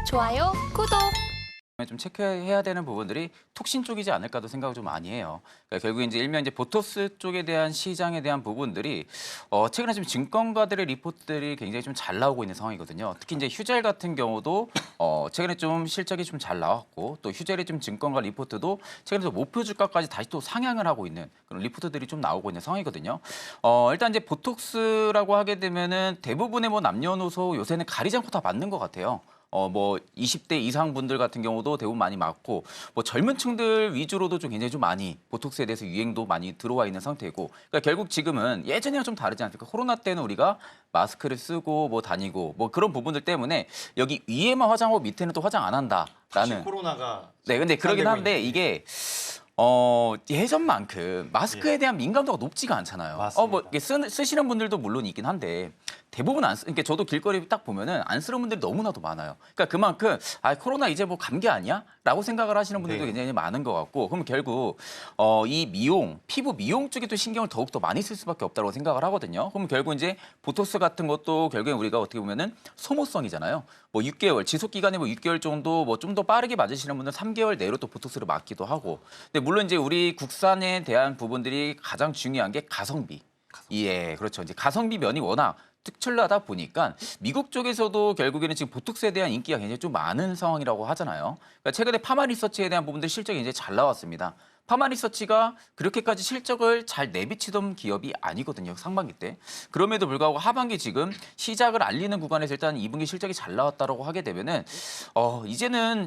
좋아요, 구독. 좀 체크해야 되는 부분들이 톡신 쪽이지 않을까도 생각을 좀 많이 해요. 그러니까 결국 이제 일명 이제 보톡스 쪽에 대한 시장에 대한 부분들이 최근에 지금 증권가들의 리포트들이 굉장히 좀 잘 나오고 있는 상황이거든요. 특히 이제 휴젤 같은 경우도 최근에 좀 실적이 좀 잘 나왔고 또 휴젤의 좀 증권가 리포트도 최근에 목표 주가까지 다시 또 상향을 하고 있는 그런 리포트들이 좀 나오고 있는 상황이거든요. 일단 이제 보톡스라고 하게 되면은 대부분의 뭐 남녀노소 요새는 가리지 않고 다 맞는 것 같아요. 뭐 20대 이상 분들 같은 경우도 대부분 많이 맞고 뭐 젊은 층들 위주로도 좀 굉장히 좀 많이 보톡스에 대해서 유행도 많이 들어와 있는 상태이고 그러니까 결국 지금은 예전이랑 좀 다르지 않습니까? 코로나 때는 우리가 마스크를 쓰고 뭐 다니고 뭐 그런 부분들 때문에 여기 위에만 화장하고 밑에는 또 화장 안 한다라는 코로나가 네, 근데 그러긴 확산되고 한데 있는데. 이게 예전만큼 마스크에 예. 대한 민감도가 높지가 않잖아요. 맞습니다. 뭐 이게 쓰시는 분들도 물론 있긴 한데 대부분 그러니까 저도 길거리 딱 보면은 안 쓰는 분들이 너무나도 많아요. 그러니까 그만큼 코로나 이제 뭐 감기 아니야?라고 생각을 하시는 분들도 네. 굉장히 많은 것 같고 그럼 결국 이 미용, 피부 미용 쪽에 또 신경을 더욱 더 많이 쓸 수밖에 없다고 생각을 하거든요. 그럼 결국 이제 보톡스 같은 것도 결국에 우리가 어떻게 보면은 소모성이잖아요. 뭐 6개월 지속 기간이 뭐 6개월 정도 뭐 좀 더 빠르게 맞으시는 분은 3개월 내로 또 보톡스를 맞기도 하고. 근데 물론 이제 우리 국산에 대한 부분들이 가장 중요한 게 가성비. 예, 그렇죠. 이제 가성비 면이 워낙 특출나다 보니까 미국 쪽에서도 결국에는 지금 보톡스에 대한 인기가 굉장히 좀 많은 상황이라고 하잖아요. 그러니까 최근에 파마 리서치에 대한 부분들 실적이 이제 잘 나왔습니다. 파마 리서치가 그렇게까지 실적을 잘 내비치던 기업이 아니거든요. 상반기 때. 그럼에도 불구하고 하반기 지금 시작을 알리는 구간에서 일단 2분기 실적이 잘 나왔다라고 하게 되면은 이제는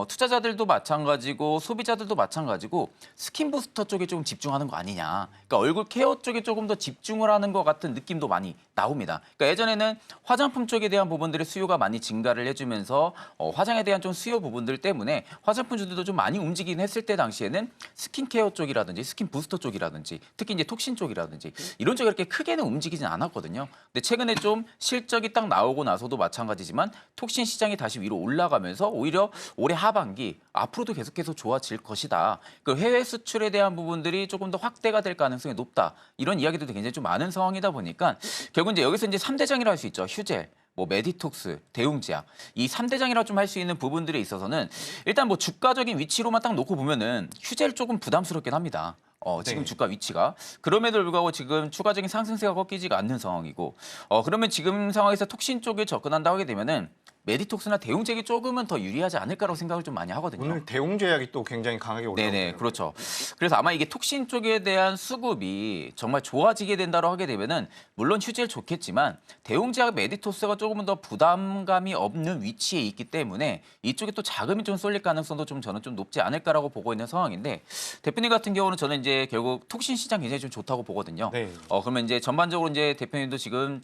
투자자들도 마찬가지고 소비자들도 마찬가지고 스킨 부스터 쪽에 좀 집중하는 거 아니냐. 그러니까 얼굴 케어 쪽에 조금 더 집중을 하는 것 같은 느낌도 많이 나옵니다. 그러니까 예전에는 화장품 쪽에 대한 부분들의 수요가 많이 증가를 해주면서 화장에 대한 좀 수요 부분들 때문에 화장품주들도 좀 많이 움직이긴 했을 때 당시에는 스킨케어 쪽이라든지 스킨 부스터 쪽이라든지 특히 이제 톡신 쪽이라든지 이런 쪽이 이렇게 크게는 움직이진 않았거든요. 근데 최근에 좀 실적이 딱 나오고 나서도 마찬가지지만 톡신 시장이 다시 위로 올라가면서 오히려 올해 하반기 앞으로도 계속해서 좋아질 것이다. 그 해외 수출에 대한 부분들이 조금 더 확대가 될 가능성이 높다. 이런 이야기들도 굉장히 좀 많은 상황이다 보니까 결국 이제 여기서 이제 3대장이라고 할 수 있죠. 휴젤. 뭐 메디톡스, 대웅제약 이 3대장이라고 좀 할 수 있는 부분들에 있어서는 일단 뭐 주가적인 위치로만 딱 놓고 보면은 휴젤 조금 부담스럽긴 합니다. 지금 네. 주가 위치가 그럼에도 불구하고 지금 추가적인 상승세가 꺾이지가 않는 상황이고 그러면 지금 상황에서 톡신 쪽에 접근한다고 하게 되면은 메디톡스나 대웅제약이 조금은 더 유리하지 않을까라고 생각을 좀 많이 하거든요. 오늘 대웅제약이 또 굉장히 강하게 올라오고 네네, 그렇죠. 그래서 아마 이게 톡신 쪽에 대한 수급이 정말 좋아지게 된다고 하게 되면은 물론 휴젤 좋겠지만 대웅제약 메디토스가 조금은 더 부담감이 없는 위치에 있기 때문에 이쪽에 또 자금이 좀 쏠릴 가능성도 좀 저는 좀 높지 않을까라고 보고 있는 상황인데 대표님 같은 경우는 저는 이제 결국 톡신 시장 굉장히 좀 좋다고 보거든요. 네. 그러면 이제 전반적으로 이제 대표님도 지금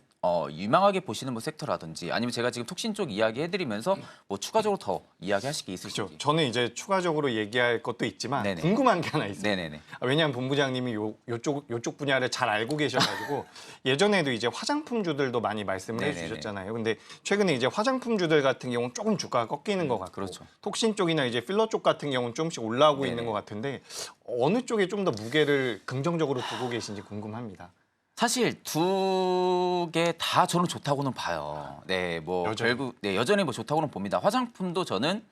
유망하게 보시는 뭐 섹터라든지 아니면 제가 지금 톡신 쪽 이야기 해드리면서 뭐 추가적으로 더 이야기하실 게 있으신지. 그렇죠. 저는 이제 추가적으로 얘기할 것도 있지만 네네. 궁금한 게 하나 있어요. 네네네. 왜냐하면 본부장님이 요쪽 분야를 잘 알고 계셔가지고 예전에도 이제 화장품주들도 많이 말씀을 네네네. 해주셨잖아요. 근데 최근에 이제 화장품주들 같은 경우는 조금 주가가 꺾이는 것 같고 그렇죠. 톡신 쪽이나 이제 필러 쪽 같은 경우는 조금씩 올라오고 네네. 있는 것 같은데 어느 쪽에 좀 더 무게를 긍정적으로 두고 계신지 궁금합니다. 사실 두 개 다 저는 좋다고는 봐요. 네, 뭐 여전히. 결국 여전히 뭐 좋다고는 봅니다. 화장품도 저는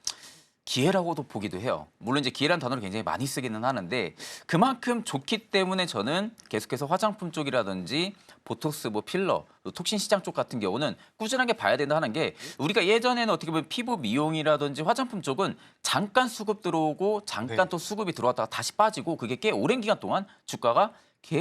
기회라고도 보기도 해요. 물론 이제 기회라는 단어를 굉장히 많이 쓰기는 하는데 그만큼 좋기 때문에 저는 계속해서 화장품 쪽이라든지 보톡스, 뭐 필러, 또 톡신 시장 쪽 같은 경우는 꾸준하게 봐야 된다 하는 게 우리가 예전에는 어떻게 보면 피부 미용이라든지 화장품 쪽은 잠깐 수급 들어오고 잠깐 네. 또 수급이 들어왔다가 다시 빠지고 그게 꽤 오랜 기간 동안 주가가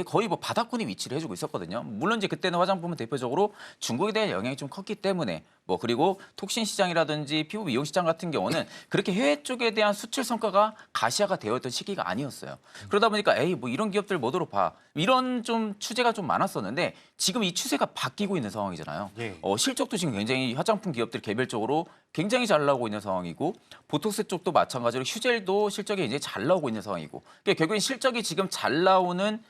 거의 뭐 바닥권에 위치를 해주고 있었거든요. 물론 이제 그때는 화장품은 대표적으로 중국에 대한 영향이 좀 컸기 때문에 뭐 그리고 톡신 시장이라든지 피부 미용 시장 같은 경우는 그렇게 해외 쪽에 대한 수출 성과가 가시화가 되어 있던 시기가 아니었어요. 그러다 보니까 에이 뭐 이런 기업들 뭐더러 봐 이런 좀 추세가 좀 많았었는데 지금 이 추세가 바뀌고 있는 상황이잖아요. 예. 실적도 지금 굉장히 화장품 기업들 개별적으로 굉장히 잘 나오고 있는 상황이고 보톡스 쪽도 마찬가지로 휴젤도 실적이 이제 잘 나오고 있는 상황이고 그러니까 결국엔 실적이 지금 잘 나오는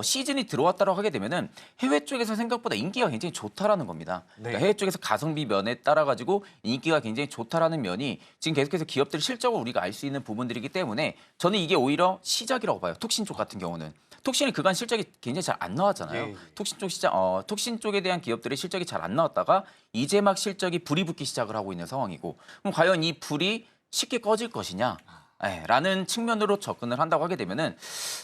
시즌이 들어왔다고 하게 되면은 해외 쪽에서 생각보다 인기가 굉장히 좋다라는 겁니다. 네. 그러니까 해외 쪽에서 가성비 면에 따라 가지고 인기가 굉장히 좋다라는 면이 지금 계속해서 기업들의 실적을 우리가 알 수 있는 부분들이기 때문에 저는 이게 오히려 시작이라고 봐요. 톡신 쪽 같은 경우는. 톡신이 그간 실적이 굉장히 잘 안 나왔잖아요. 예. 톡신 쪽 톡신 쪽에 대한 기업들의 실적이 잘 안 나왔다가 이제 막 실적이 불이 붙기 시작을 하고 있는 상황이고 그럼 과연 이 불이 쉽게 꺼질 것이냐? 라는 측면으로 접근을 한다고 하게 되면은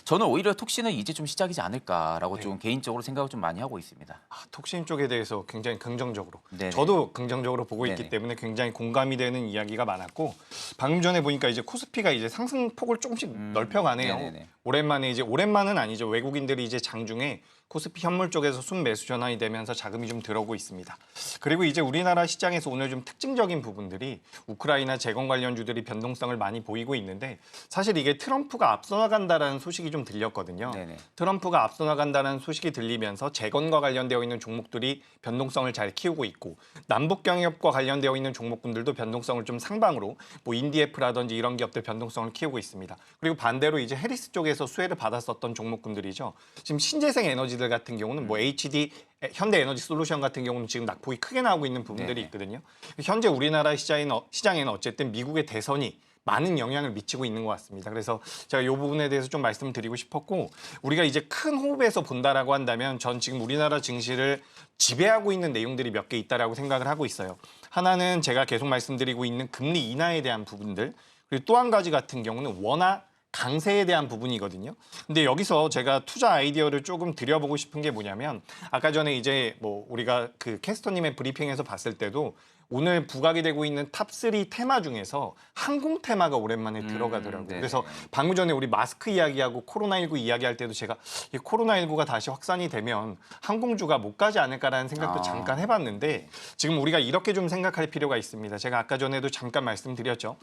저는 오히려 톡신은 이제 좀 시작이지 않을까라고 네. 좀 개인적으로 생각을 좀 많이 하고 있습니다. 톡신 쪽에 대해서 굉장히 긍정적으로 네네. 저도 긍정적으로 보고 있기 네네. 때문에 굉장히 공감이 되는 이야기가 많았고 방금 전에 보니까 이제 코스피가 이제 상승폭을 조금씩 넓혀가네요. 네네네. 오랜만은 아니죠. 외국인들이 이제 장중에 코스피 현물 쪽에서 순매수 전환이 되면서 자금이 좀 들어오고 있습니다. 그리고 이제 우리나라 시장에서 오늘 좀 특징적인 부분들이 우크라이나 재건 관련주들이 변동성을 많이 보이고 있는데 사실 이게 트럼프가 앞서 나간다라는 소식이 좀 들렸거든요. 네네. 트럼프가 앞서 나간다는 소식이 들리면서 재건과 관련되어 있는 종목들이 변동성을 잘 키우고 있고 남북 경협과 관련되어 있는 종목군들도 변동성을 좀 상방으로 뭐 인디에프라든지 이런 기업들 변동성을 키우고 있습니다. 그리고 반대로 이제 해리스 쪽에서 수혜를 받았었던 종목군들이죠. 지금 신재생 에너지들 같은 경우는 뭐 HD 현대에너지 솔루션 같은 경우는 지금 낙폭이 크게 나오고 있는 부분들이 네네. 있거든요. 현재 우리나라 시장에는 어쨌든 미국의 대선이 많은 영향을 미치고 있는 것 같습니다. 그래서 제가 이 부분에 대해서 좀 말씀드리고 싶었고 우리가 이제 큰 호흡에서 본다라고 한다면 전 지금 우리나라 증시를 지배하고 있는 내용들이 몇 개 있다라고 생각을 하고 있어요. 하나는 제가 계속 말씀드리고 있는 금리 인하에 대한 부분들 그리고 또 한 가지 같은 경우는 원화 강세에 대한 부분이거든요. 근데 여기서 제가 투자 아이디어를 조금 드려보고 싶은 게 뭐냐면 아까 전에 이제 뭐 우리가 그 캐스터님의 브리핑에서 봤을 때도 오늘 부각이 되고 있는 탑3 테마 중에서 항공 테마가 오랜만에 들어가더라고요. 네네. 그래서 방금 전에 우리 마스크 이야기하고 코로나19 이야기할 때도 제가 이 코로나19가 다시 확산이 되면 항공주가 못 가지 않을까라는 생각도 아. 잠깐 해봤는데 지금 우리가 이렇게 좀 생각할 필요가 있습니다. 제가 아까 전에도 잠깐 말씀드렸죠.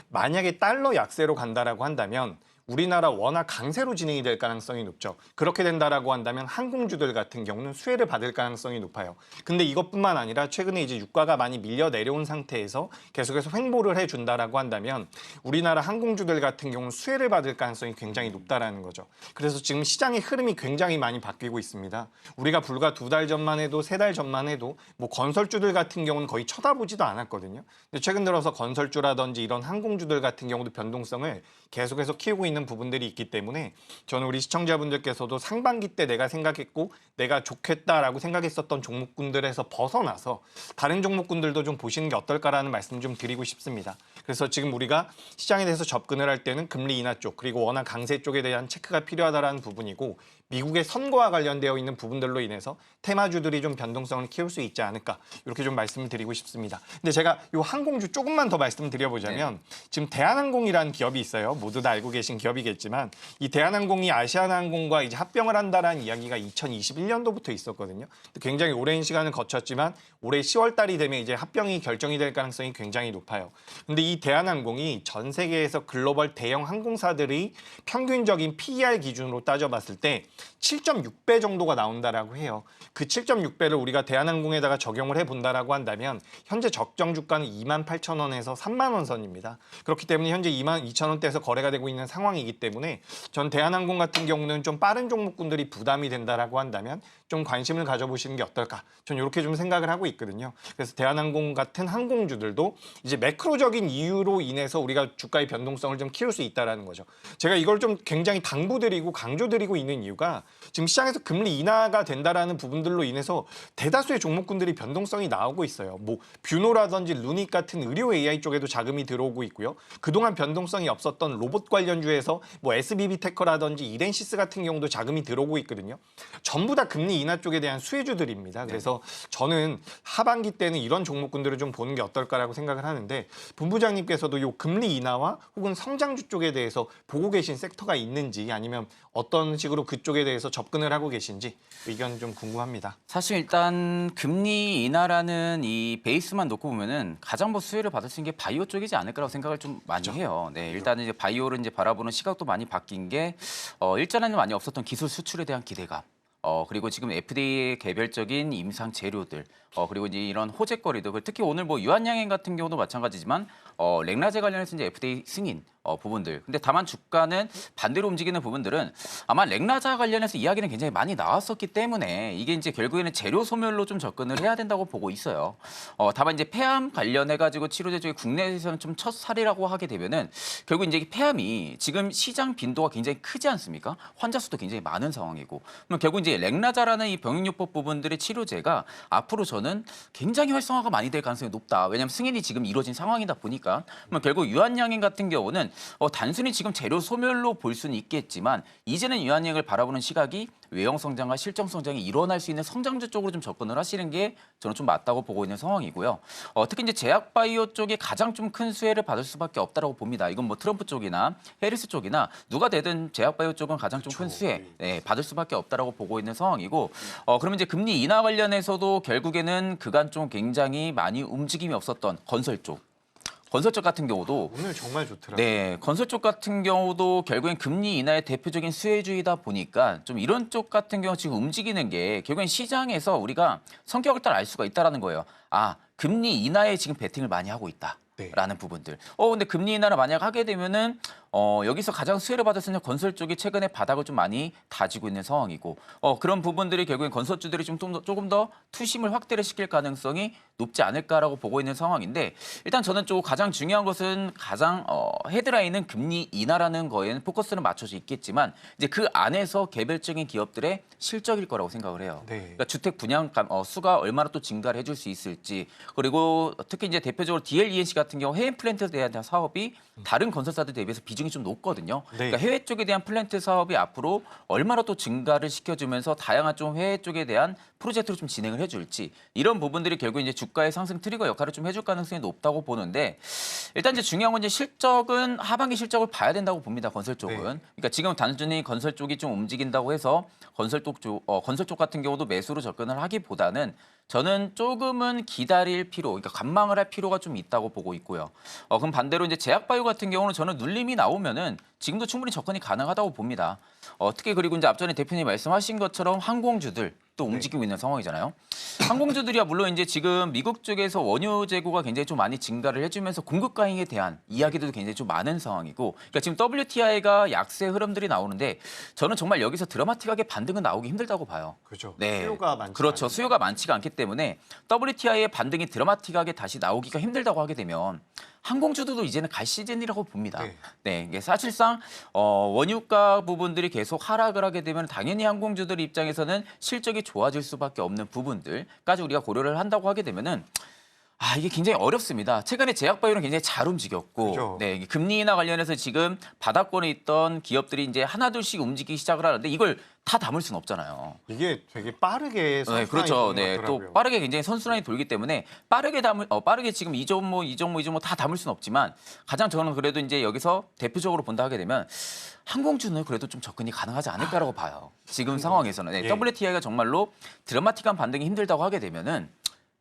만약에 달러 약세로 간다라고 한다면 우리나라 원화 강세로 진행이 될 가능성이 높죠. 그렇게 된다라고 한다면 항공주들 같은 경우는 수혜를 받을 가능성이 높아요. 근데 이것뿐만 아니라 최근에 이제 유가가 많이 밀려 내려온 상태에서 계속해서 횡보를 해준다라고 한다면 우리나라 항공주들 같은 경우는 수혜를 받을 가능성이 굉장히 높다라는 거죠. 그래서 지금 시장의 흐름이 굉장히 많이 바뀌고 있습니다. 우리가 불과 2달 전만 해도 3달 전만 해도 뭐 건설주들 같은 경우는 거의 쳐다보지도 않았거든요. 근데 최근 들어서 건설주라든지 이런 항공주들 같은 경우도 변동성을 계속해서 키우고 있는 부분들이 있기 때문에 저는 우리 시청자분들께서도 상반기 때 내가 생각했고 내가 좋겠다라고 생각했었던 종목군들에서 벗어나서 다른 종목군들도 좀 보시는 게 어떨까라는 말씀 좀 드리고 싶습니다. 그래서 지금 우리가 시장에 대해서 접근을 할 때는 금리 인하 쪽 그리고 워낙 강세 쪽에 대한 체크가 필요하다라는 부분이고 미국의 선거와 관련되어 있는 부분들로 인해서 테마주들이 좀 변동성을 키울 수 있지 않을까 이렇게 좀 말씀을 드리고 싶습니다. 근데 제가 이 항공주 조금만 더 말씀드려보자면 지금 대한항공이라는 기업이 있어요. 모두 다 알고 계신 기업이겠지만 이 대한항공이 아시아나항공과 이제 합병을 한다라는 이야기가 2021년도부터 있었거든요. 굉장히 오랜 시간을 거쳤지만 올해 10월 달이 되면 이제 합병이 결정이 될 가능성이 굉장히 높아요. 근데 이 대한항공이 전 세계에서 글로벌 대형 항공사들이 평균적인 PER 기준으로 따져봤을 때 7.6배 정도가 나온다라고 해요. 그 7.6배를 우리가 대한항공에다가 적용을 해본다라고 한다면 현재 적정 주가는 28,000원에서 3만 원 선입니다. 그렇기 때문에 현재 22,000원대에서 거래가 되고 있는 상황이기 때문에 전 대한항공 같은 경우는 좀 빠른 종목군들이 부담이 된다라고 한다면 좀 관심을 가져보시는 게 어떨까? 전 이렇게 좀 생각을 하고 있거든요. 그래서 대한항공 같은 항공주들도 이제 매크로적인 이유로 인해서 우리가 주가의 변동성을 좀 키울 수 있다라는 거죠. 제가 이걸 좀 굉장히 당부드리고 강조드리고 있는 이유가 지금 시장에서 금리 인하가 된다라는 부분들로 인해서 대다수의 종목군들이 변동성이 나오고 있어요. 뭐 뷰노라든지 루닉 같은 의료 AI 쪽에도 자금이 들어오고 있고요. 그동안 변동성이 없었던 로봇 관련주에서 뭐 SBB테커라든지 이렌시스 같은 경우도 자금이 들어오고 있거든요. 전부 다 금리 인하 쪽에 대한 수혜주들입니다. 그래서 저는 하반기 때는 이런 종목군들을 좀 보는 게 어떨까라고 생각을 하는데 본부장님께서도 이 금리 인하와 혹은 성장주 쪽에 대해서 보고 계신 섹터가 있는지 아니면 어떤 식으로 그쪽에 대해서 접근을 하고 계신지 의견 좀 궁금합니다. 사실 일단 금리 인하라는 이 베이스만 놓고 보면은 가장 뭐 수혜를 받을 수 있는 게 바이오 쪽이지 않을까라고 생각을 좀 많이 해요. 네, 일단은 이제 바이오를 이제 바라보는 시각도 많이 바뀐 게 일전에는 많이 없었던 기술 수출에 대한 기대감. 그리고 지금 FDA의 개별적인 임상 재료들, 그리고 이제 이런 호재거리들, 특히 오늘 뭐 유한양행 같은 경우도 마찬가지지만 렉라제 관련해서 이제 FDA 승인, 부분들. 근데 다만 주가는 반대로 움직이는 부분들은 아마 렉라자 관련해서 이야기는 굉장히 많이 나왔었기 때문에 이게 이제 결국에는 재료 소멸로 좀 접근을 해야 된다고 보고 있어요. 다만 이제 폐암 관련해가지고 치료제 쪽에 국내에서는 좀 첫 사례라고 하게 되면은 결국 이제 폐암이 지금 시장 빈도가 굉장히 크지 않습니까? 환자 수도 굉장히 많은 상황이고. 그럼 결국 이제 렉라자라는 이 병역요법 부분들의 치료제가 앞으로 저는 굉장히 활성화가 많이 될 가능성이 높다. 왜냐하면 승인이 지금 이루어진 상황이다 보니까. 그럼 결국 유한양행 같은 경우는 단순히 지금 재료 소멸로 볼 수는 있겠지만 이제는 유한양행을 바라보는 시각이 외형 성장과 실정 성장이 일어날 수 있는 성장주 쪽으로 좀 접근을 하시는 게 저는 좀 맞다고 보고 있는 상황이고요. 특히 이제 제약바이오 쪽에 가장 좀 큰 수혜를 받을 수밖에 없다라고 봅니다. 이건 뭐 트럼프 쪽이나 해리스 쪽이나 누가 되든 제약바이오 쪽은 가장 좀 큰 수혜 받을 수밖에 없다라고 보고 있는 상황이고. 그러면 이제 금리 인하 관련해서도 결국에는 그간 좀 굉장히 많이 움직임이 없었던 건설 쪽. 건설 쪽 같은 경우도 오늘 정말 좋더라고요. 네, 건설 쪽 같은 경우도 결국엔 금리 인하의 대표적인 수혜주의다 보니까 좀 이런 쪽 같은 경우 지금 움직이는 게 결국엔 시장에서 우리가 성격을 따라 알 수가 있다라는 거예요. 아, 금리 인하에 지금 베팅을 많이 하고 있다. 라는 부분들. 근데 금리 인하를 만약 하게 되면은 여기서 가장 수혜를 받을 수 있는 건설 쪽이 최근에 바닥을 좀 많이 다지고 있는 상황이고 그런 부분들이 결국엔 건설주들이 조금 더 투심을 확대를 시킬 가능성이 높지 않을까라고 보고 있는 상황인데 일단 저는 좀 가장 중요한 것은 가장 헤드라인은 금리 인하라는 거에는 포커스는 맞춰져 있겠지만 이제 그 안에서 개별적인 기업들의 실적일 거라고 생각을 해요. 네. 그러니까 주택 분양 수가 얼마나 또 증가를 해줄 수 있을지 그리고 특히 이제 대표적으로 DLENC 같은 경우 해외 플랜트에 대한 사업이 다른 건설사들 대비해서 비중이 좀 높거든요. 네. 그러니까 해외 쪽에 대한 플랜트 사업이 앞으로 얼마나 또 증가를 시켜주면서 다양한 좀 해외 쪽에 대한 프로젝트를 좀 진행을 해줄지 이런 부분들이 결국 이제 주가의 상승 트리거 역할을 좀 해줄 가능성이 높다고 보는데 일단 이제 중요한 건 이제 실적은 하반기 실적을 봐야 된다고 봅니다. 건설 쪽은. 네. 그러니까 지금 단순히 건설 쪽이 좀 움직인다고 해서 건설 쪽 같은 경우도 매수로 접근을 하기보다는 저는 조금은 기다릴 필요, 그러니까 관망을 할 필요가 좀 있다고 보고 있고요. 그럼 반대로 이제 제약바이오 같은 경우는 저는 눌림이 나오면은 지금도 충분히 접근이 가능하다고 봅니다. 특히 그리고 이제 앞전에 대표님 말씀하신 것처럼 항공주들 또 움직이고 있는 상황이잖아요. 항공주들이야 물론 이제 지금 미국 쪽에서 원유 재고가 굉장히 좀 많이 증가를 해주면서 공급 과잉에 대한 이야기들도 굉장히 좀 많은 상황이고, 그러니까 지금 WTI가 약세 흐름들이 나오는데 저는 정말 여기서 드라마틱하게 반등은 나오기 힘들다고 봐요. 그렇죠. 네. 수요가 많지 그렇죠. 않으니까. 수요가 많지가 않기 때문에 WTI의 반등이 드라마틱하게 다시 나오기가 힘들다고 하게 되면 항공주들도 이제는 갈 시즌이라고 봅니다. 네. 네, 이게 사실상 원유가 부분들이 계속 하락을 하게 되면 당연히 항공주들 입장에서는 실적이 좋아질 수밖에 없는 부분들까지 우리가 고려를 한다고 하게 되면은 이게 굉장히 어렵습니다. 최근에 제약바이오는 굉장히 잘 움직였고, 그죠. 네, 이게 금리 인하 관련해서 지금 바닥권에 있던 기업들이 이제 하나둘씩 움직이기 시작을 하는데 이걸 다 담을 수는 없잖아요. 이게 되게 빠르게 네, 선순환이 그렇죠. 도는 것 네, 같더라고요. 또 빠르게 굉장히 선순환이 돌기 때문에 빠르게 지금 이 종목 다 담을 수는 없지만 가장 저는 그래도 이제 여기서 대표적으로 본다 하게 되면 항공주는 그래도 좀 접근이 가능하지 않을까라고 봐요. 지금 상황에서는 네, 예. WTI가 정말로 드라마틱한 반등이 힘들다고 하게 되면은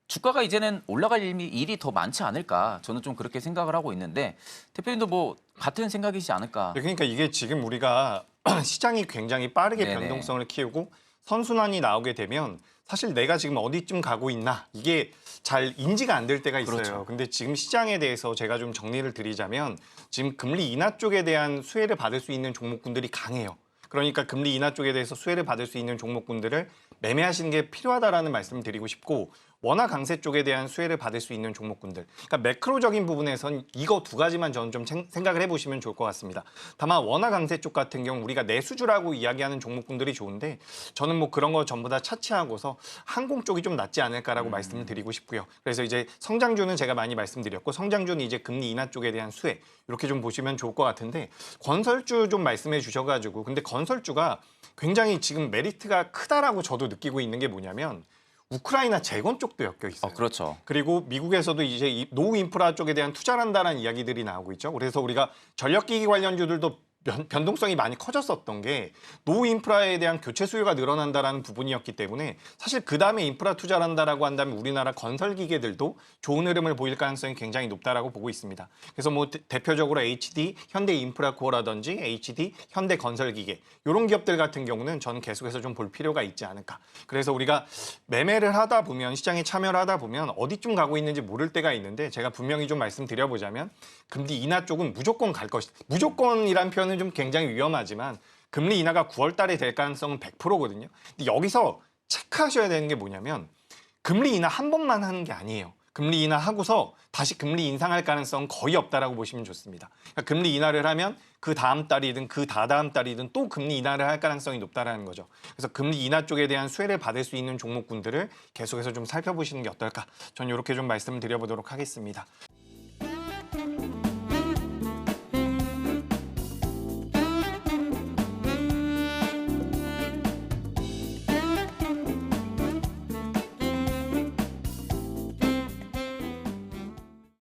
주가가 이제는 올라갈 일이 더 많지 않을까 저는 좀 그렇게 생각을 하고 있는데 대표님도 뭐 같은 생각이지 않을까. 그러니까 이게 지금 우리가 시장이 굉장히 빠르게 네네. 변동성을 키우고 선순환이 나오게 되면 사실 내가 지금 어디쯤 가고 있나 이게 잘 인지가 안 될 때가 있어요. 그렇죠. 근데 지금 시장에 대해서 제가 좀 정리를 드리자면 지금 금리 인하 쪽에 대한 수혜를 받을 수 있는 종목군들이 강해요. 그러니까 금리 인하 쪽에 대해서 수혜를 받을 수 있는 종목군들을 매매하시는 게 필요하다라는 말씀을 드리고 싶고, 원화 강세 쪽에 대한 수혜를 받을 수 있는 종목군들. 그러니까 매크로적인 부분에선 이거 두 가지만 저는 좀 생각을 해보시면 좋을 것 같습니다. 다만 원화 강세 쪽 같은 경우 우리가 내수주라고 이야기하는 종목군들이 좋은데 저는 뭐 그런 거 전부 다 차치하고서 항공 쪽이 좀 낫지 않을까라고 말씀을 드리고 싶고요. 그래서 이제 성장주는 제가 많이 말씀드렸고 성장주는 이제 금리 인하 쪽에 대한 수혜 이렇게 좀 보시면 좋을 것 같은데, 건설주 좀 말씀해 주셔가지고 근데 건설주가 굉장히 지금 메리트가 크다라고 저도 느끼고 있는 게 뭐냐면 우크라이나 재건 쪽도 엮여 있어요. 그렇죠. 그리고 미국에서도 이제 노후 인프라 쪽에 대한 투자를 한다는 이야기들이 나오고 있죠. 그래서 우리가 전력기기 관련주들도 변동성이 많이 커졌었던 게 노후 인프라에 대한 교체 수요가 늘어난다라는 부분이었기 때문에 사실 그 다음에 인프라 투자를 한다라고 한다면 우리나라 건설 기계들도 좋은 흐름을 보일 가능성이 굉장히 높다라고 보고 있습니다. 그래서 뭐 대표적으로 HD, 현대 인프라코어라든지 HD, 현대 건설 기계 이런 기업들 같은 경우는 저는 계속해서 좀 볼 필요가 있지 않을까. 그래서 우리가 매매를 하다 보면 시장에 참여를 하다 보면 어디쯤 가고 있는지 모를 때가 있는데 제가 분명히 좀 말씀드려보자면 금리 인하 쪽은 무조건 갈 것이다. 무조건이란 표현은 좀 굉장히 위험하지만 금리 인하가 9월 달에 될 가능성은 100%거든요. 근데 여기서 체크하셔야 되는 게 뭐냐면 금리 인하 한 번만 하는 게 아니에요. 금리 인하하고서 다시 금리 인상할 가능성은 거의 없다라고 보시면 좋습니다. 그러니까 금리 인하를 하면 그 다음 달이든 그 다다음 달이든 또 금리 인하를 할 가능성이 높다라는 거죠. 그래서 금리 인하 쪽에 대한 수혜를 받을 수 있는 종목군들을 계속해서 좀 살펴보시는 게 어떨까? 전 이렇게 좀 말씀을 드려보도록 하겠습니다.